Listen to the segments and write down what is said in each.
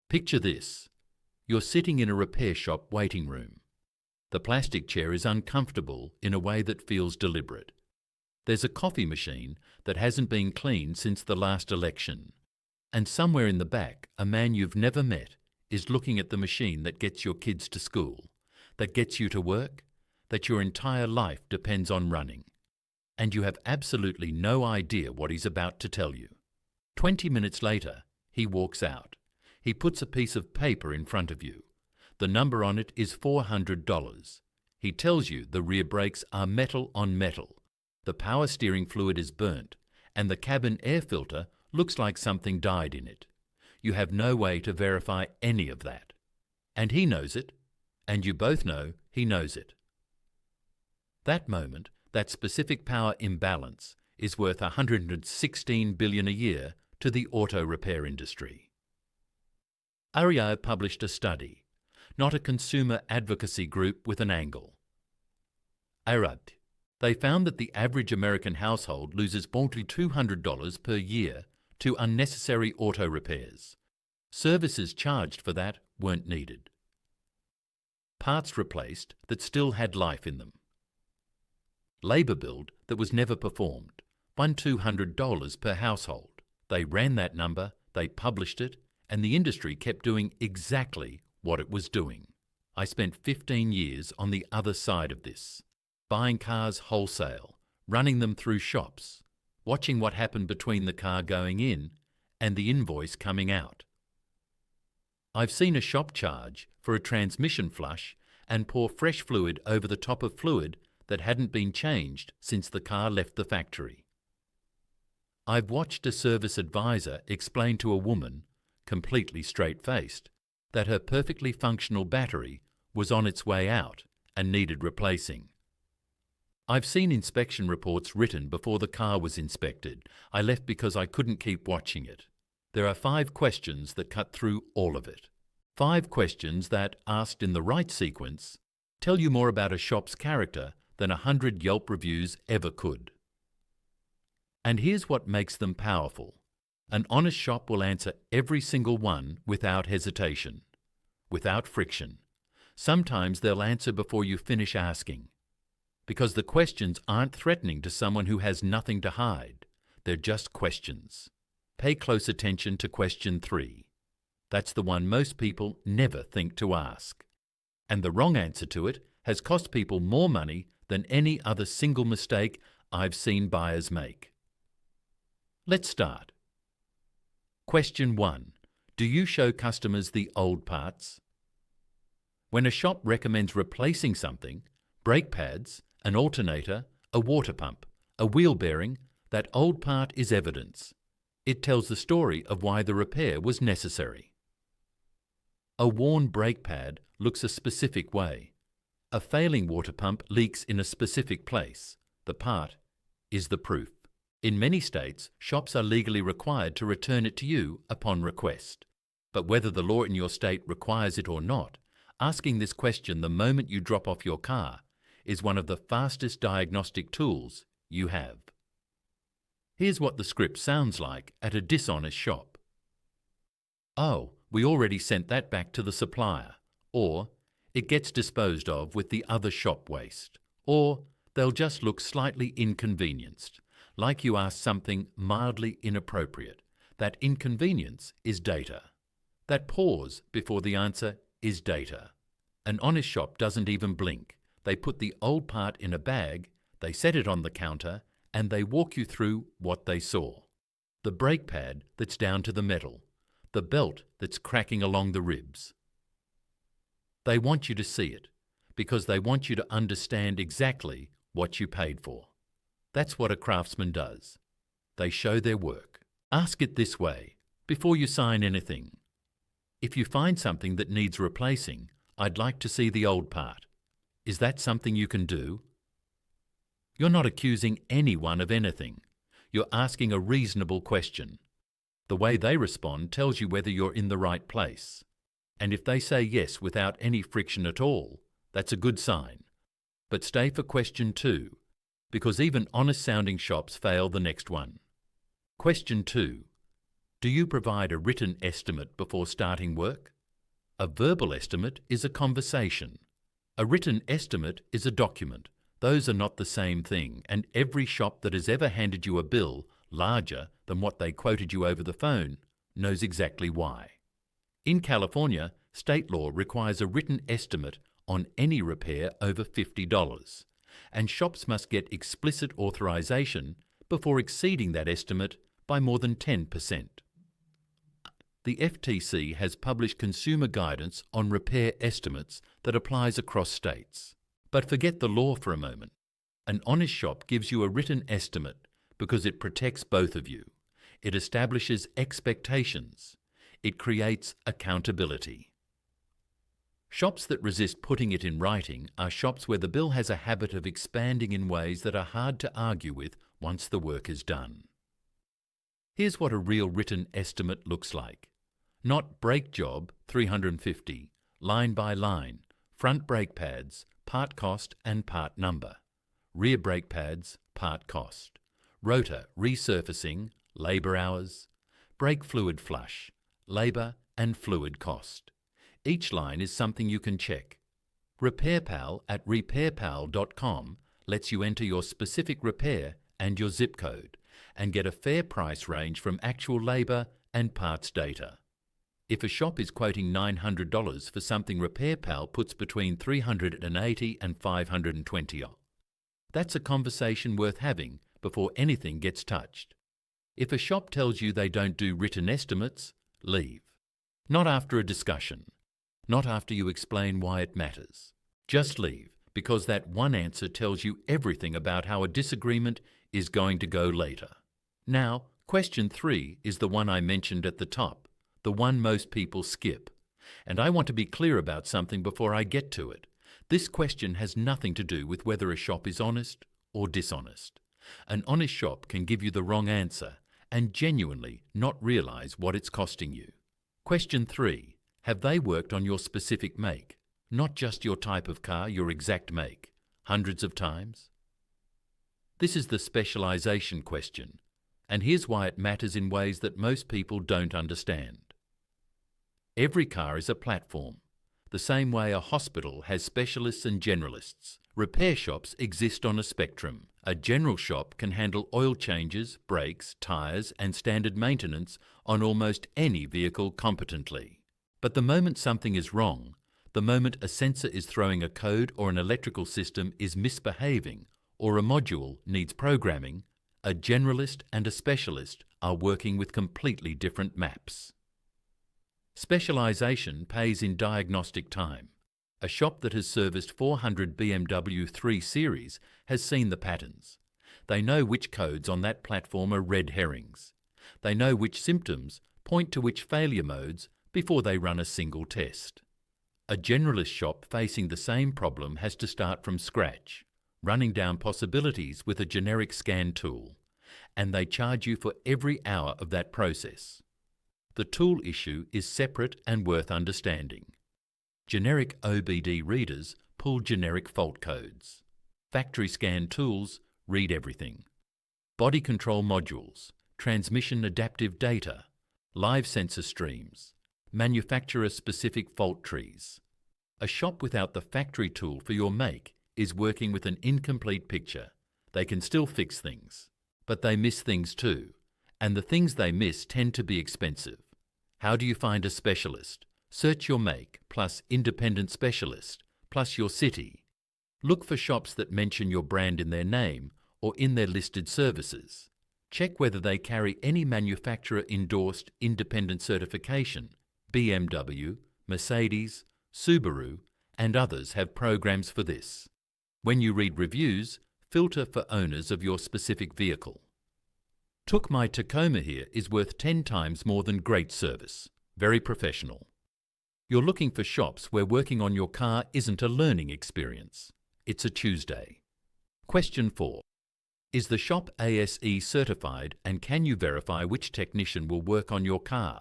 Picture this. You're sitting in a repair shop waiting room. The plastic chair is uncomfortable in a way that feels deliberate. There's a coffee machine that hasn't been cleaned since the last election. And somewhere in the back, a man you've never met is looking at the machine that gets your kids to school, that gets you to work, that your entire life depends on running. And you have absolutely no idea what he's about to tell you. 20 minutes later, he walks out. He puts a piece of paper in front of you. The number on it is $400. He tells you the rear brakes are metal on metal. The power steering fluid is burnt, and the cabin air filter looks like something died in it. You have no way to verify any of that. And he knows it, and you both know he knows it. That moment, that specific power imbalance, is worth $116 billion a year to the auto repair industry. REO published a study, not a consumer advocacy group with an angle. Arad. They found that the average American household loses more than $200 per year to unnecessary auto repairs. Services charged for that weren't needed. Parts replaced that still had life in them. Labour billed that was never performed, won $200 per household. They ran that number, they published it, and the industry kept doing exactly what it was doing. I spent 15 years on the other side of this, buying cars wholesale, running them through shops, watching what happened between the car going in and the invoice coming out. I've seen a shop charge for a transmission flush and pour fresh fluid over the top of fluid that hadn't been changed since the car left the factory. I've watched a service advisor explain to a woman, completely straight-faced, that her perfectly functional battery was on its way out and needed replacing. I've seen inspection reports written before the car was inspected. I left because I couldn't keep watching it. There are 5 questions that cut through all of it. 5 questions that, asked in the right sequence, tell you more about a shop's character than 100 Yelp reviews ever could. And here's what makes them powerful. An honest shop will answer every single one without hesitation, without friction. Sometimes they'll answer before you finish asking, because the questions aren't threatening to someone who has nothing to hide. They're just questions. Pay close attention to question 3. That's the one most people never think to ask. And the wrong answer to it has cost people more money than any other single mistake I've seen buyers make. Let's start. Question 1. Do you show customers the old parts? When a shop recommends replacing something, brake pads, an alternator, a water pump, a wheel bearing, that old part is evidence. It tells the story of why the repair was necessary. A worn brake pad looks a specific way. A failing water pump leaks in a specific place. The part is the proof. In many states, shops are legally required to return it to you upon request. But whether the law in your state requires it or not, asking this question the moment you drop off your car is one of the fastest diagnostic tools you have. Here's what the script sounds like at a dishonest shop. Oh, we already sent that back to the supplier. Or, it gets disposed of with the other shop waste. Or, they'll just look slightly inconvenienced, like you asked something mildly inappropriate. That inconvenience is data. That pause before the answer is data. An honest shop doesn't even blink. They put the old part in a bag, they set it on the counter, and they walk you through what they saw. The brake pad that's down to the metal. The belt that's cracking along the ribs. They want you to see it, because they want you to understand exactly what you paid for. That's what a craftsman does. They show their work. Ask it this way, before you sign anything. If you find something that needs replacing, I'd like to see the old part. Is that something you can do? You're not accusing anyone of anything. You're asking a reasonable question. The way they respond tells you whether you're in the right place. And if they say yes without any friction at all, that's a good sign. But stay for question 2, because even honest-sounding shops fail the next one. Question 2. Do you provide a written estimate before starting work? A verbal estimate is a conversation. A written estimate is a document. Those are not the same thing, and every shop that has ever handed you a bill larger than what they quoted you over the phone knows exactly why. In California, state law requires a written estimate on any repair over $50, and shops must get explicit authorization before exceeding that estimate by more than 10%. The FTC has published consumer guidance on repair estimates that applies across states. But forget the law for a moment. An honest shop gives you a written estimate because it protects both of you. It establishes expectations. It creates accountability. Shops that resist putting it in writing are shops where the bill has a habit of expanding in ways that are hard to argue with once the work is done. Here's what a real written estimate looks like. Not brake job, $350, line by line, front brake pads, part cost and part number, rear brake pads, part cost, rotor resurfacing, labour hours, brake fluid flush, labour and fluid cost. Each line is something you can check. RepairPal at repairpal.com lets you enter your specific repair and your zip code and get a fair price range from actual labour and parts data. If a shop is quoting $900 for something RepairPal puts between $380 and $520, that's a conversation worth having before anything gets touched. If a shop tells you they don't do written estimates, leave. Not after a discussion. Not after you explain why it matters. Just leave, because that one answer tells you everything about how a disagreement is going to go later. Now, question 3 is the one I mentioned at the top, the one most people skip. And I want to be clear about something before I get to it. This question has nothing to do with whether a shop is honest or dishonest. An honest shop can give you the wrong answer and genuinely not realize what it's costing you. Question 3. Have they worked on your specific make? Not just your type of car, your exact make. Hundreds of times? This is the specialization question, and here's why it matters in ways that most people don't understand. Every car is a platform. The same way a hospital has specialists and generalists, repair shops exist on a spectrum. A general shop can handle oil changes, brakes, tyres and standard maintenance on almost any vehicle competently. But the moment something is wrong, the moment a sensor is throwing a code or an electrical system is misbehaving or a module needs programming, a generalist and a specialist are working with completely different maps. Specialization pays in diagnostic time. A shop that has serviced 400 BMW 3 Series has seen the patterns. They know which codes on that platform are red herrings. They know which symptoms point to which failure modes before they run a single test. A generalist shop facing the same problem has to start from scratch, running down possibilities with a generic scan tool, and they charge you for every hour of that process. The tool issue is separate and worth understanding. Generic OBD readers pull generic fault codes. Factory scan tools read everything. Body control modules, transmission adaptive data, live sensor streams, manufacturer-specific fault trees. A shop without the factory tool for your make is working with an incomplete picture. They can still fix things, but they miss things too, and the things they miss tend to be expensive. How do you find a specialist? Search your make plus independent specialist plus your city. Look for shops that mention your brand in their name or in their listed services. Check whether they carry any manufacturer-endorsed independent certification. BMW, Mercedes, Subaru, and others have programs for this. When you read reviews, filter for owners of your specific vehicle. Took my Tacoma here is worth 10 times more than great service. Very professional. You're looking for shops where working on your car isn't a learning experience. It's a Tuesday. Question 4. Is the shop ASE certified and can you verify which technician will work on your car?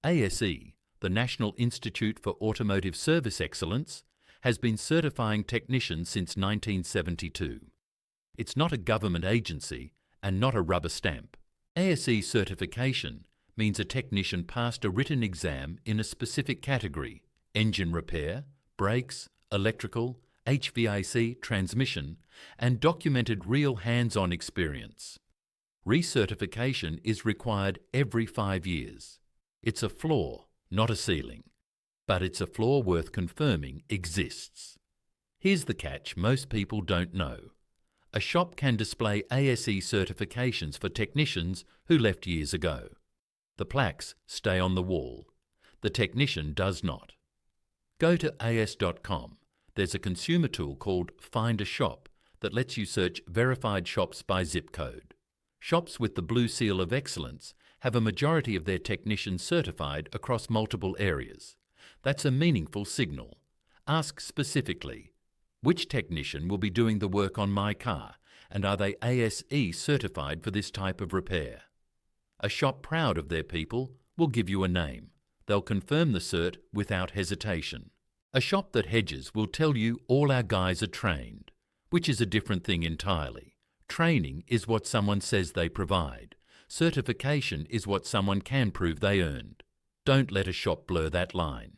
ASE, the National Institute for Automotive Service Excellence, has been certifying technicians since 1972. It's not a government agency and not a rubber stamp. ASE certification means a technician passed a written exam in a specific category: engine repair, brakes, electrical, HVAC, transmission, and documented real hands-on experience. Recertification is required every 5 years. It's a flaw, not a ceiling. But it's a flaw worth confirming exists. Here's the catch most people don't know. A shop can display ASE certifications for technicians who left years ago. The plaques stay on the wall. The technician does not. Go to as.com. There's a consumer tool called Find a Shop that lets you search verified shops by zip code. Shops with the blue seal of excellence have a majority of their technicians certified across multiple areas. That's a meaningful signal. Ask specifically, which technician will be doing the work on my car, and are they ASE certified for this type of repair? A shop proud of their people will give you a name. They'll confirm the cert without hesitation. A shop that hedges will tell you all our guys are trained, which is a different thing entirely. Training is what someone says they provide. Certification is what someone can prove they earned. Don't let a shop blur that line.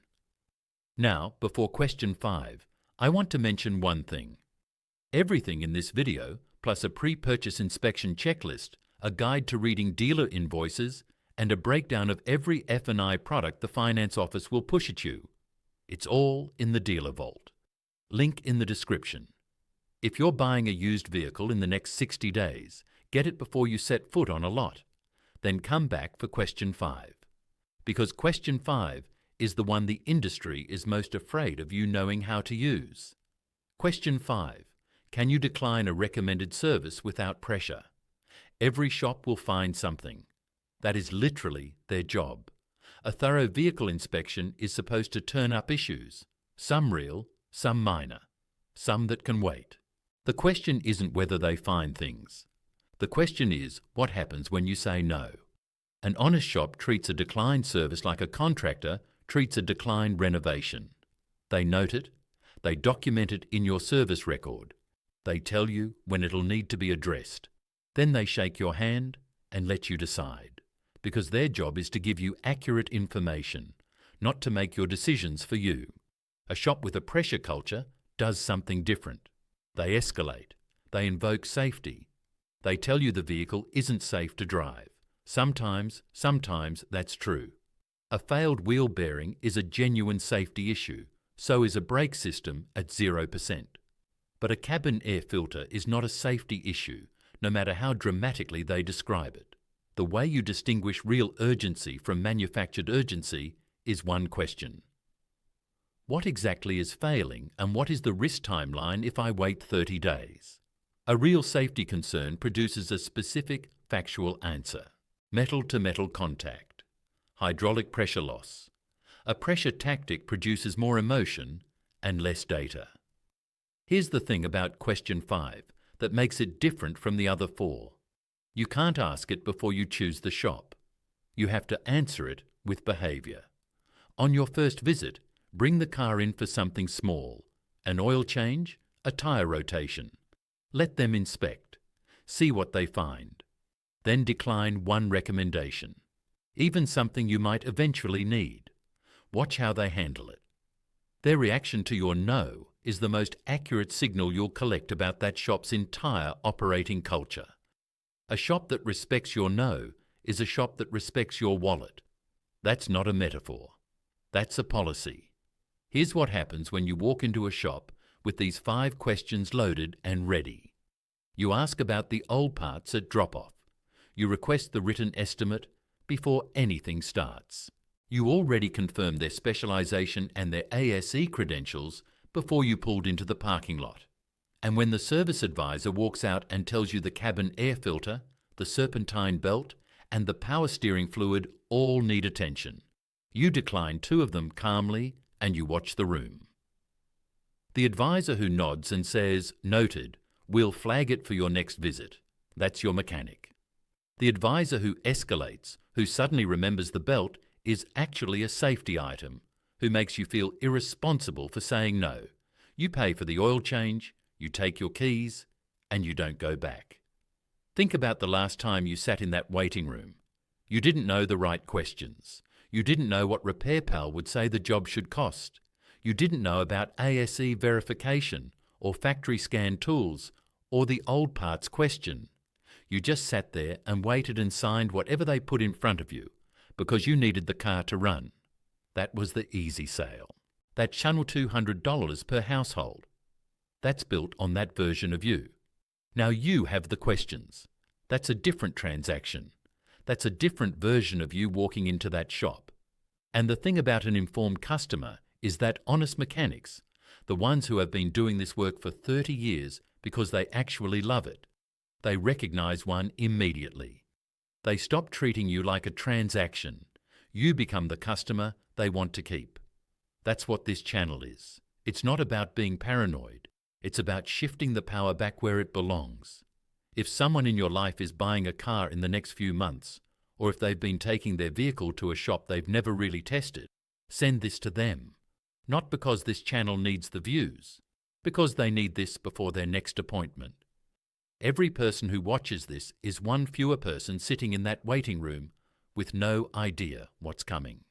Now, before question 5, I want to mention one thing. Everything in this video, plus a pre-purchase inspection checklist, a guide to reading dealer invoices, and a breakdown of every F&I product the finance office will push at you. It's all in the dealer vault. Link in the description. If you're buying a used vehicle in the next 60 days, get it before you set foot on a lot. Then come back for question 5. Because question 5 is the one the industry is most afraid of you knowing how to use. Question 5. Can you decline a recommended service without pressure? Every shop will find something. That is literally their job. A thorough vehicle inspection is supposed to turn up issues, some real, some minor, some that can wait. The question isn't whether they find things. The question is, what happens when you say no? An honest shop treats a declined service like a contractor treats a declined renovation. They note it, they document it in your service record, they tell you when it'll need to be addressed. Then they shake your hand and let you decide, because their job is to give you accurate information, not to make your decisions for you. A shop with a pressure culture does something different. They escalate, they invoke safety, they tell you the vehicle isn't safe to drive. Sometimes that's true. A failed wheel bearing is a genuine safety issue, so is a brake system at 0%. But a cabin air filter is not a safety issue, no matter how dramatically they describe it. The way you distinguish real urgency from manufactured urgency is one question. What exactly is failing, and what is the risk timeline if I wait 30 days? A real safety concern produces a specific, factual answer. Metal-to-metal contact. Hydraulic pressure loss. A pressure tactic produces more emotion and less data. Here's the thing about question 5 that makes it different from the other 4. You can't ask it before you choose the shop. You have to answer it with behaviour. On your first visit, bring the car in for something small, an oil change, a tyre rotation. Let them inspect. See what they find. Then decline one recommendation, even something you might eventually need. Watch how they handle it. Their reaction to your no is the most accurate signal you'll collect about that shop's entire operating culture. A shop that respects your no is a shop that respects your wallet. That's not a metaphor. That's a policy. Here's what happens when you walk into a shop with these 5 questions loaded and ready. You ask about the old parts at drop-off. You request the written estimate before anything starts. You already confirmed their specialisation and their ASE credentials before you pulled into the parking lot. And when the service advisor walks out and tells you the cabin air filter, the serpentine belt, and the power steering fluid all need attention, you decline 2 of them calmly and you watch the room. The advisor who nods and says, "Noted," will flag it for your next visit. That's your mechanic. The advisor who escalates, who suddenly remembers the belt, is actually a safety item, who makes you feel irresponsible for saying no. You pay for the oil change, you take your keys, and you don't go back. Think about the last time you sat in that waiting room. You didn't know the right questions. You didn't know what Repair Pal would say the job should cost. You didn't know about ASE verification or factory scan tools or the old parts question. You just sat there and waited and signed whatever they put in front of you because you needed the car to run. That was the easy sale. That channel $200 per household. That's built on that version of you. Now you have the questions. That's a different transaction. That's a different version of you walking into that shop. And the thing about an informed customer is that honest mechanics, the ones who have been doing this work for 30 years because they actually love it, they recognize one immediately. They stop treating you like a transaction. You become the customer they want to keep. That's what this channel is. It's not about being paranoid. It's about shifting the power back where it belongs. If someone in your life is buying a car in the next few months, or if they've been taking their vehicle to a shop they've never really tested, send this to them. Not because this channel needs the views, because they need this before their next appointment. Every person who watches this is one fewer person sitting in that waiting room with no idea what's coming.